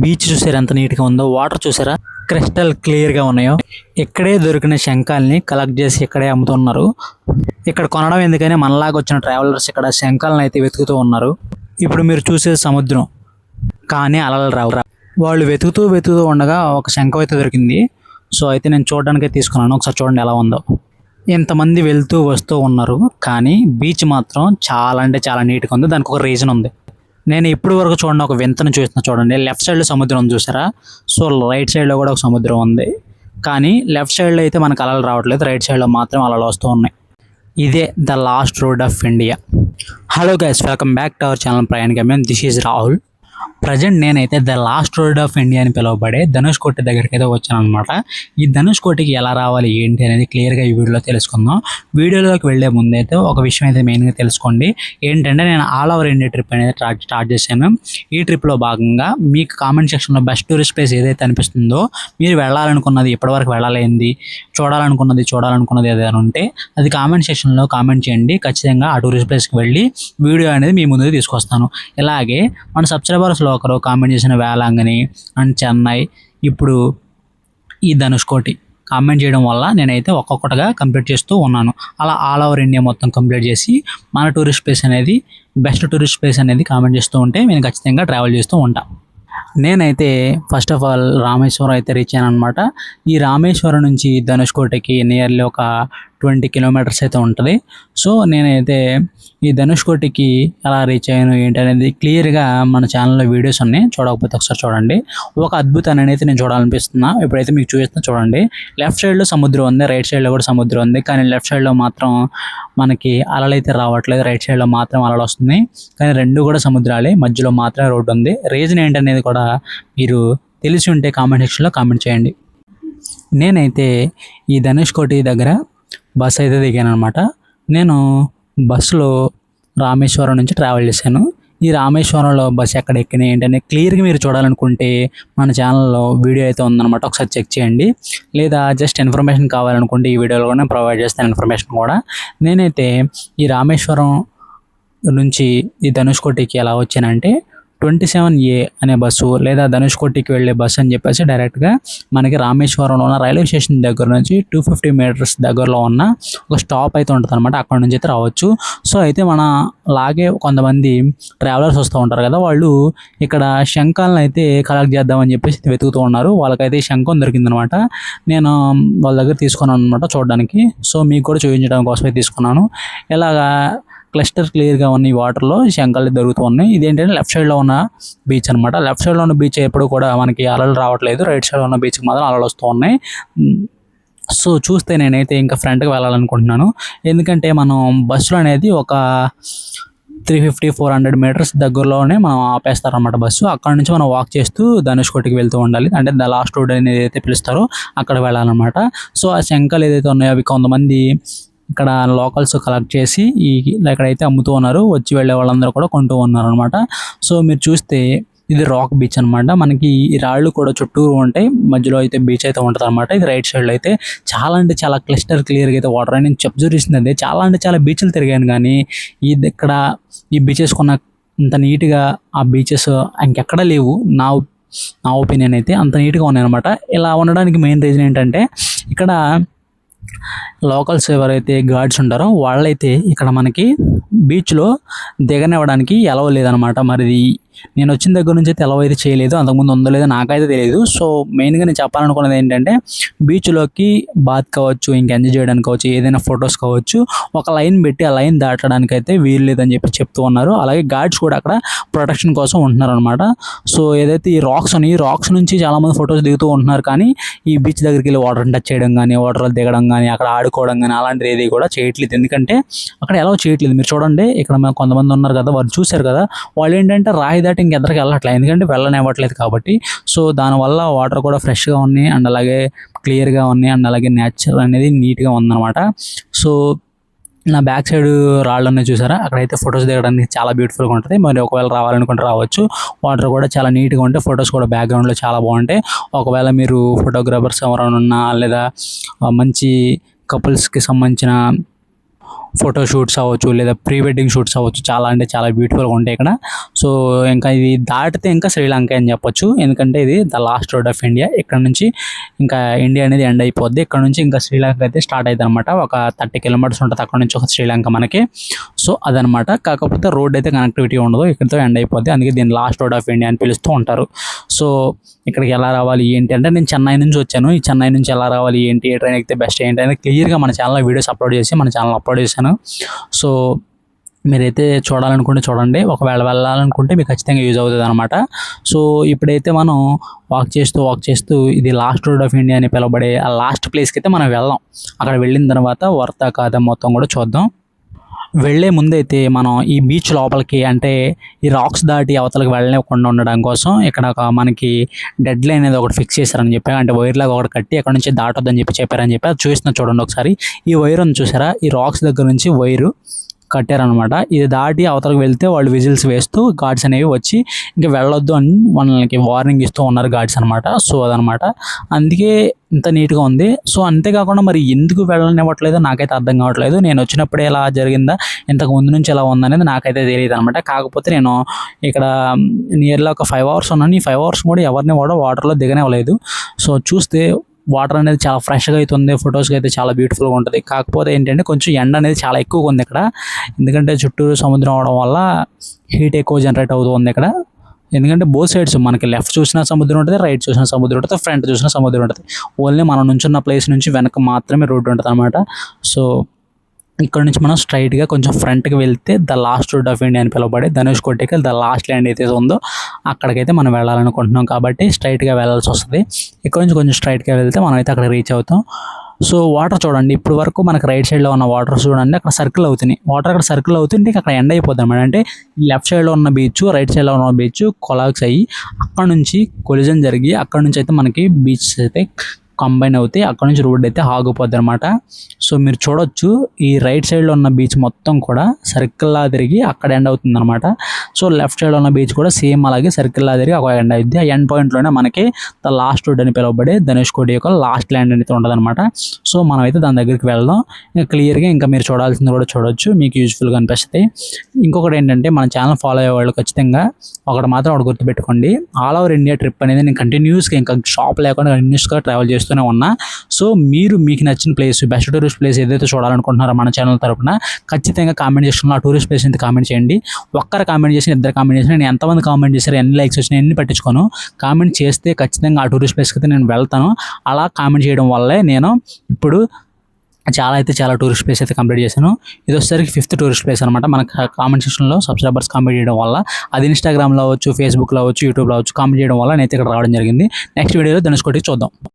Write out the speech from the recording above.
Beach చూసారా ఎంత నీట్గా ఉందో, వాటర్ చూసారా క్రిస్టల్ క్లియర్గా ఉన్నాయో. ఇక్కడే దొరికిన శంఖాలని కలెక్ట్ చేసి ఇక్కడే అమ్ముతున్నారు. ఇక్కడ కొనడం ఎందుకని మనలాగా వచ్చిన ట్రావెలర్స్ ఇక్కడ శంఖాలను అయితే వెతుకుతూ ఉన్నారు. ఇప్పుడు మీరు చూసే సముద్రం కానీ అలలు రావు. వాళ్ళు వెతుకుతూ ఉండగా ఒక శంఖం అయితే దొరికింది. సో అయితే నేను చూడడానికే తీసుకున్నాను. ఒకసారి చూడండి ఎలా ఉందో. ఇంతమంది వెళ్తూ వస్తూ ఉన్నారు కానీ బీచ్ మాత్రం చాలా అంటే చాలా నీట్గా ఉంది. దానికి ఒక రీజన్ ఉంది. నేను ఇప్పుడు వరకు చూడండి ఒక వింతను చూస్తున్నా. చూడండి, లెఫ్ట్ సైడ్లో సముద్రం ఉంది చూసారా. సో రైట్ సైడ్లో కూడా ఒక సముద్రం ఉంది. కానీ లెఫ్ట్ సైడ్లో అయితే మనకు అలలు రావట్లేదు, రైట్ సైడ్లో మాత్రం అలలు వస్తూ ఉన్నాయి. ఇదే the last road of India. Hello guys, welcome back to our channel ప్రయాణ గమ్యం. This is Rahul. ప్రజెంట్ నేనైతే the last road of India అని పిలువబడే ధనుష్కోటి దగ్గరికి అయితే వచ్చాను అనమాట. ఈ ధనుష్కోటికి ఎలా రావాలి ఏంటి అనేది క్లియర్గా ఈ వీడియోలో తెలుసుకుందాం. వీడియోలోకి వెళ్ళే ముందైతే ఒక విషయం అయితే మెయిన్గా తెలుసుకోండి. ఏంటంటే నేను ఆల్ ఓవర్ ఇండియా ట్రిప్ అనేది స్టార్ట్ చేశాను. ఈ ట్రిప్లో భాగంగా మీకు కామెంట్ సెక్షన్లో బెస్ట్ టూరిస్ట్ ప్లేస్ ఏదైతే అనిపిస్తుందో, మీరు వెళ్ళాలనుకున్నది, ఇప్పటివరకు వెళ్ళాలేంది, చూడాలనుకున్నది ఏదైనా ఉంటే అది కామెంట్ సెక్షన్లో కామెంట్ చేయండి. ఖచ్చితంగా ఆ టూరిస్ట్ ప్లేస్కి వెళ్ళి వీడియో అనేది మీ ముందుకు తీసుకొస్తాను. ఇలాగే మన సబ్స్క్రైబర్స్లో ఒకరు కామెంట్ చేసిన వేలాంగని అండ్ చెన్నై, ఇప్పుడు ఈ ధనుష్కోటి కామెంట్ చేయడం వల్ల నేనైతే ఒక్కొక్కటిగా కంప్లీట్ చేస్తూ ఉన్నాను. అలా ఆల్ ఓవర్ ఇండియా మొత్తం కంప్లీట్ చేసి మన టూరిస్ట్ ప్లేస్ అనేది, బెస్ట్ టూరిస్ట్ ప్లేస్ అనేది కామెంట్ చేస్తూ ఉంటే నేను ఖచ్చితంగా ట్రావెల్ చేస్తూ ఉంటాను. నేనైతే ఫస్ట్ ఆఫ్ ఆల్ రామేశ్వరం అయితే రీచ్ అయ్యాను అనమాట. ఈ రామేశ్వరం నుంచి ధనుష్కోటికి నియర్లీ ఒక 20 కిలోమీటర్స్ అయితే ఉంటుంది. సో నేనైతే ఈ ధనుష్కోటికి ఎలా రీచ్ అయ్యాను ఏంటి అనేది క్లియర్గా మన ఛానల్లో వీడియోస్ ఉన్నాయి, చూడకపోతే ఒకసారి చూడండి. ఒక అద్భుతాన్ని అయితే నేను చూడాలనిపిస్తున్నా. ఇప్పుడైతే మీకు చూపిస్తున్నా చూడండి. లెఫ్ట్ సైడ్లో సముద్రం ఉంది, రైట్ సైడ్లో కూడా సముద్రం ఉంది. కానీ లెఫ్ట్ సైడ్లో మాత్రం మనకి అలలు అయితే రావట్లేదు, రైట్ సైడ్లో మాత్రం అలలు వస్తున్నాయి. కానీ రెండు కూడా సముద్రాలే, మధ్యలో మాత్రమే రోడ్డు ఉంది. రీజన్ ఏంటనేది కూడా మీరు తెలిసి ఉంటే కామెంట్ సెక్షన్లో కామెంట్ చేయండి. నేనైతే ఈ ధనుష్కోటి దగ్గర బస్ అయితే దిగాను అనమాట. నేను బస్సులో రామేశ్వరం నుంచి ట్రావెల్ చేశాను. ఈ రామేశ్వరంలో బస్సు ఎక్కడ ఎక్కినా ఏంటనే క్లియర్గా మీరు చూడాలనుకుంటే మన ఛానల్లో వీడియో అయితే ఉందన్నమాట, ఒకసారి చెక్ చేయండి. లేదా జస్ట్ ఇన్ఫర్మేషన్ కావాలనుకుంటే ఈ వీడియోలో కూడా నేను ప్రొవైడ్ చేస్తాను ఇన్ఫర్మేషన్ కూడా. నేనైతే ఈ రామేశ్వరం నుంచి ఈ ధనుష్కోటికి ఎలా వచ్చానంటే 27A అనే బస్సు లేదా ధనుష్కోటికి వెళ్ళే బస్సు అని చెప్పేసి డైరెక్ట్గా మనకి రామేశ్వరంలో ఉన్న రైల్వే స్టేషన్ దగ్గర నుంచి 250 మీటర్స్ దగ్గరలో ఉన్న ఒక స్టాప్ అయితే ఉంటుంది అనమాట. అక్కడ నుంచి అయితే రావచ్చు. సో అయితే మన లాగే కొంతమంది ట్రావెలర్స్ వస్తూ ఉంటారు కదా, వాళ్ళు ఇక్కడ శంఖాలను అయితే కలెక్ట్ చేద్దామని చెప్పేసి వెతుకుతూ ఉన్నారు. వాళ్ళకైతే శంఖం దొరికిందనమాట. నేను వాళ్ళ దగ్గర తీసుకున్నాను అనమాట చూడడానికి. సో మీకు కూడా చూపించడం కోసమే తీసుకున్నాను. ఇలాగా క్లస్టర్ క్లియర్గా ఉన్న ఈ వాటర్లో శంఖాలు దొరుకుతూ ఉన్నాయి. ఇదేంటంటే లెఫ్ట్ సైడ్లో ఉన్న బీచ్ అనమాట. లెఫ్ట్ సైడ్లో ఉన్న బీచ్ ఎప్పుడు కూడా మనకి అలలు రావట్లేదు, రైట్ సైడ్లో ఉన్న బీచ్కి మాత్రం అలలు వస్తూ ఉన్నాయి. సో చూస్తే నేనైతే ఇంకా ఫ్రంట్కి వెళ్ళాలనుకుంటున్నాను. ఎందుకంటే మనం బస్సులో అనేది ఒక 350-400 మీటర్స్ దగ్గరలోనే మనం ఆపేస్తారన్నమాట బస్సు. అక్కడ నుంచి మనం వాక్ చేస్తూ ధనుష్కోటికి వెళ్తూ ఉండాలి. అంటే ద లాస్ట్ రోడ్ అనేది ఏదైతే పిలుస్తారో అక్కడ వెళ్ళాలన్నమాట. సో ఆ శంఖాలు ఏదైతే ఉన్నాయో అవి కొంతమంది ఇక్కడ లోకల్స్ కలెక్ట్ చేసి ఇక్కడైతే అమ్ముతూ ఉన్నారు. వచ్చి వెళ్ళే వాళ్ళందరూ కూడా కొంటూ ఉన్నారు అనమాట. సో మీరు చూస్తే ఇది రాక్ బీచ్ అనమాట. మనకి ఈ రాళ్ళు కూడా చుట్టూరు ఉంటాయి, మధ్యలో అయితే బీచ్ అయితే ఉంటుంది అనమాట. ఇది రైట్ సైడ్లో అయితే చాలా అంటే చాలా క్లిస్టర్ క్లియర్గా అయితే వాటర్ అని నేను అబ్జర్వ్ చేసింది. అదే చాలా అంటే చాలా బీచ్లు తిరిగాను కానీ ఇక్కడ ఈ బీచెస్ కొన్న ఇంత నీట్గా ఆ బీచెస్ ఇంకెక్కడా లేవు. నా ఒపీనియన్ అయితే అంత నీట్గా ఉన్నాయి అనమాట. ఇలా ఉండడానికి మెయిన్ రీజన్ ఏంటంటే ఇక్కడ లోకల్స్ ఎవరైతే గార్డ్స్ ఉంటారో వాళ్ళైతే ఇక్కడ మనకి బీచ్లో దిగనివ్వడానికి ఎలవ లేదనమాట. మరి నేను వచ్చిన దగ్గర నుంచి అయితే ఎలవ అయితే చేయలేదు, అంతకుముందు ఉందో లేదో నాకైతే తెలియదు. సో మెయిన్గా నేను చెప్పాలనుకున్నది ఏంటంటే బీచ్లోకి బాత్ కావచ్చు, ఇంకా ఎంజాయ్ చేయడానికి కావచ్చు, ఏదైనా ఫొటోస్ కావచ్చు, ఒక లైన్ పెట్టి ఆ లైన్ దాటడానికి అయితే వీలు లేదని చెప్పి చెప్తూ ఉన్నారు. అలాగే గార్డ్స్ కూడా అక్కడ ప్రొటెక్షన్ కోసం ఉంటున్నారు అనమాట. సో ఏదైతే ఈ రాక్స్ ఉన్నాయి, ఈ రాక్స్ నుంచి చాలామంది ఫొటోస్ దిగుతూ ఉంటున్నారు. కానీ ఈ బీచ్ దగ్గరికి వెళ్ళి వాటర్ టచ్ చేయడం కానీ, వాటర్లో దిగడం కానీ, అక్కడ ఆడుకోవడం కానీ అలాంటిది ఏది కూడా చేయట్లేదు. ఎందుకంటే అక్కడ ఎలా చేయట్లేదు. మీరు చూడండి, ఇక్కడ కొంతమంది ఉన్నారు కదా, వాళ్ళు చూశారు కదా, వాళ్ళు ఏంటంటే రాయి దాటి ఇంకెద్దరికి వెళ్ళట్లేదు, ఎందుకంటే వెళ్ళనివ్వట్లేదు కాబట్టి. సో దానివల్ల వాటర్ కూడా ఫ్రెష్గా ఉన్నాయి అండ్ అలాగే క్లియర్గా ఉన్నాయి అండ్ అలాగే నేచర్ అనేది నీట్గా ఉందన్నమాట. సో నా బ్యాక్ సైడ్ రాళ్ళు ఉన్నాయి చూసారా, అక్కడైతే ఫొటోస్ దిగడానికి చాలా బ్యూటిఫుల్గా ఉంటుంది. మరి ఒకవేళ రావాలనుకుంటే రావచ్చు. వాటర్ కూడా చాలా నీట్గా ఉంటాయి, ఫొటోస్ కూడా బ్యాక్గ్రౌండ్లో చాలా బాగుంటాయి. ఒకవేళ మీరు ఫోటోగ్రాఫర్స్ ఎవరైనా ఉన్నా లేదా మంచి కపుల్స్కి సంబంధించిన ఫోటో షూట్స్ అవ్వచ్చు లేదా ప్రీ వెడ్డింగ్ షూట్స్ అవ్వచ్చు, చాలా అంటే చాలా బ్యూటిఫుల్గా ఉంటాయి ఇక్కడ. సో ఇంకా ఇది దాటితే ఇంకా శ్రీలంక అని చెప్పొచ్చు, ఎందుకంటే ఇది the last road of India. ఇక్కడ నుంచి ఇంకా ఇండియా అనేది ఎండ్ అయిపోద్ది. ఇక్కడ నుంచి ఇంకా శ్రీలంక అయితే స్టార్ట్ అవుతుంది అనమాట. ఒక 30 కిలోమీటర్స్ ఉంటుంది అక్కడ నుంచి ఒక శ్రీలంక మనకి. సో అదనమాట. కాకపోతే రోడ్ అయితే కనెక్టివిటీ ఉండదు, ఇక్కడితో ఎండ్ అయిపోద్ది. అందుకే దీన్ని లాస్ట్ రోడ్ ఆఫ్ ఇండియా అని పిలుస్తూ ఉంటారు. సో ఇక్కడికి ఎలా రావాలి ఏంటి అంటే, నేను చెన్నై నుంచి వచ్చాను. ఈ చెన్నై నుంచి ఎలా రావాలి ఏంటి, ఏ ట్రైన్ ఎక్కితే బెస్ట్ ఏంటి అనేది క్లియర్గా మన ఛానల్లో వీడియోస్ అప్లోడ్ చేసి మన ఛానల్ అప్లోడ్ చేశాను. సో మీరైతే చూడాలనుకుంటే చూడండి, ఒకవేళ వెళ్ళాలనుకుంటే మీకు ఖచ్చితంగా యూజ్ అవుతుంది అనమాట. సో ఇప్పుడైతే మనం వాక్ చేస్తూ ఇది లాస్ట్ రోడ్ ఆఫ్ ఇండియా అని పిలవబడే ఆ లాస్ట్ ప్లేస్కి అయితే మనం వెళ్దాం. అక్కడ వెళ్ళిన తర్వాత వర్తా కాదా మొత్తం కూడా చూద్దాం. వెళ్ళే ముందైతే మనం ఈ బీచ్ లోపలికి, అంటే ఈ రాక్స్ దాటి అవతలకి వెళ్ళనివ్వకుండా ఉండడం కోసం ఇక్కడ ఒక మనకి డెడ్ లైన్ అనేది ఒకటి ఫిక్స్ చేశారని చెప్పి, అంటే వైర్ లాగా ఒకటి కట్టి అక్కడ నుంచి దాటొద్దని చెప్పారని చెప్పి అది చూస్తున్నా చూడండి ఒకసారి. ఈ వైర్ ఉంది చూసారా, ఈ రాక్స్ దగ్గర నుంచి వైరు కట్టారనమాట. ఇది దాటి అవతలకు వెళ్తే వాళ్ళు విజిల్స్ వేస్తూ గార్డ్స్ అనేవి వచ్చి ఇంకా వెళ్ళొద్దు అని వాళ్ళకి వార్నింగ్ ఇస్తూ ఉన్నారు గార్డ్స్ అనమాట. సో అదనమాట, అందుకే ఇంత నీట్గా ఉంది. సో అంతేకాకుండా మరి ఎందుకు వెళ్ళనివ్వట్లేదో నాకైతే అర్థం కావట్లేదు. నేను వచ్చినప్పుడే ఎలా జరిగిందా, ఇంతకు ముందు నుంచి ఎలా ఉందనేది నాకైతే తెలియదు అనమాట. కాకపోతే నేను ఇక్కడ నియర్లీ ఒక 5 అవర్స్ ఉన్నాను. ఈ 5 అవర్స్ కూడా ఎవరిని కూడా వాటర్లో దిగనివ్వలేదు. సో చూస్తే వాటర్ అనేది చాలా ఫ్రెష్గా అవుతుంది, ఫొటోస్కి అయితే చాలా బ్యూటిఫుల్గా ఉంటుంది. కాకపోతే ఏంటంటే కొంచెం ఎండ అనేది చాలా ఎక్కువగా ఉంది ఇక్కడ, ఎందుకంటే చుట్టూ సముద్రం అవడం వల్ల హీట్ ఎక్కువ జనరేట్ అవుతుంది ఇక్కడ. ఎందుకంటే బోత్ సైడ్స్ మనకి లెఫ్ట్ చూసినా సముద్రం ఉంటుంది, రైట్ చూసినా సముద్రం ఉంటుంది, ఫ్రంట్ చూసినా సముద్రం ఉంటుంది. ఓన్లీ మనం నుంచున్న ప్లేస్ నుంచి వెనక మాత్రమే రోడ్డు ఉంటుంది అనమాట. సో ఇక్కడ నుంచి మనం స్ట్రైట్గా కొంచెం ఫ్రంట్కి వెళ్తే the last road of India అని పిలువబడే ధనుష్కోటికి ద లాస్ట్ ల్యాండ్ అయితే ఉందో అక్కడికైతే మనం వెళ్ళాలనుకుంటున్నాం. కాబట్టి స్ట్రైట్గా వెళ్ళాల్సి వస్తుంది. ఇక్కడ నుంచి కొంచెం స్ట్రైట్గా వెళ్తే మనం అయితే అక్కడ రీచ్ అవుతాం. సో వాటర్ చూడండి, ఇప్పుడు వరకు మనకు రైట్ సైడ్లో ఉన్న వాటర్ చూడండి అక్కడ సర్కిల్ అవుతున్నాయి. వాటర్ అక్కడ సర్కిల్ అవుతుంటే అక్కడ ఎండ్ అయిపోతుంది అనమాట. అంటే లెఫ్ట్ సైడ్లో ఉన్న బీచ్, రైట్ సైడ్లో ఉన్న బీచ్ కొలాక్స్ అయ్యి అక్కడ నుంచి కొలిజన్ జరిగి అక్కడ నుంచి అయితే మనకి బీచ్ అయితే కంబైన్ అవుతాయి. అక్కడ నుంచి రోడ్ అయితే ఆగిపోద్ది అనమాట. సో మీరు చూడొచ్చు, ఈ రైట్ సైడ్లో ఉన్న బీచ్ మొత్తం కూడా సర్కిల్లా తిరిగి అక్కడ ఎండ్ అవుతుంది అనమాట. సో లెఫ్ట్ సైడ్లో ఉన్న బీచ్ కూడా సేమ్ అలాగే సర్కిల్లా తిరిగి ఒక ఎండ్ అవుద్ది. ఆ ఎండ్ పాయింట్లోనే మనకి ద లాస్ట్ రోడ్ అని పిలువబడే ధనుష్కోటి యొక్క లాస్ట్ ల్యాండ్ అనేది ఉంటుంది అనమాట. సో మనం అయితే దాని దగ్గరికి వెళ్దాం. ఇంకా క్లియర్గా ఇంకా మీరు చూడాల్సింది కూడా చూడొచ్చు, మీకు యూజ్ఫుల్గా అనిపిస్తుంది. ఇంకొకటి ఏంటంటే మన ఛానల్ ఫాలో అయ్యే వాళ్ళు ఖచ్చితంగా ఒకటి గుర్తుపెట్టుకోండి, ఆల్ ఓవర్ ఇండియా ట్రిప్ అనేది నేను కంటిన్యూస్గా ఇంకా షాప్ లేకుండా కంటిన్యూస్గా ట్రావెల్ చేస్తూనే ఉన్నా. సో మీకు నచ్చిన ప్లేస్, బెస్ట్ టూరిస్ట్ ప్లేస్ ఏదైతే చూడాలనుకుంటున్నారో మన ఛానల్ తరపున ఖచ్చితంగా కామెంట్ సెక్షన్లో ఆ టూరిస్ట్ ప్లేస్ అయితే కామెంట్ చేయండి. ఒక్కరు కామెంట్ చేసి, ఇద్దరు కామెంట్ చేసి, నేను ఎంతమంది కామెంట్ చేశారు, ఎన్ని లైక్స్ వచ్చినాయి, ఎన్ని పట్టించుకోను. కామెంట్ చేస్తే ఖచ్చితంగా ఆ టూరిస్ట్ ప్లేస్కి అయితే నేను వెళ్తాను. అలా కామెంట్ చేయడం వల్లే నేను ఇప్పుడు చాలా టూరిస్ట్ ప్లేస్ అయితే కంప్లీట్ చేశాను. ఇది వచ్చేసరికి 5th టూరిస్ట్ ప్లేస్ అనమాట. మన కామెంట్ సెక్షన్లో సబ్స్క్రైబర్స్ కామెంట్ చేయడం వల్ల, అది ఇన్స్టాగ్రామ్లో అవ్వచ్చు, ఫేస్బుక్లో అవ్వచ్చు, యూట్యూబ్లో అవ్వచ్చు, కామెంట్ చేయడం వల్ల నేనైతే ఇక్కడ రావడం జరిగింది. నెక్స్ట్ వీడియోలో ధనుష్కోటికి చూద్దాం.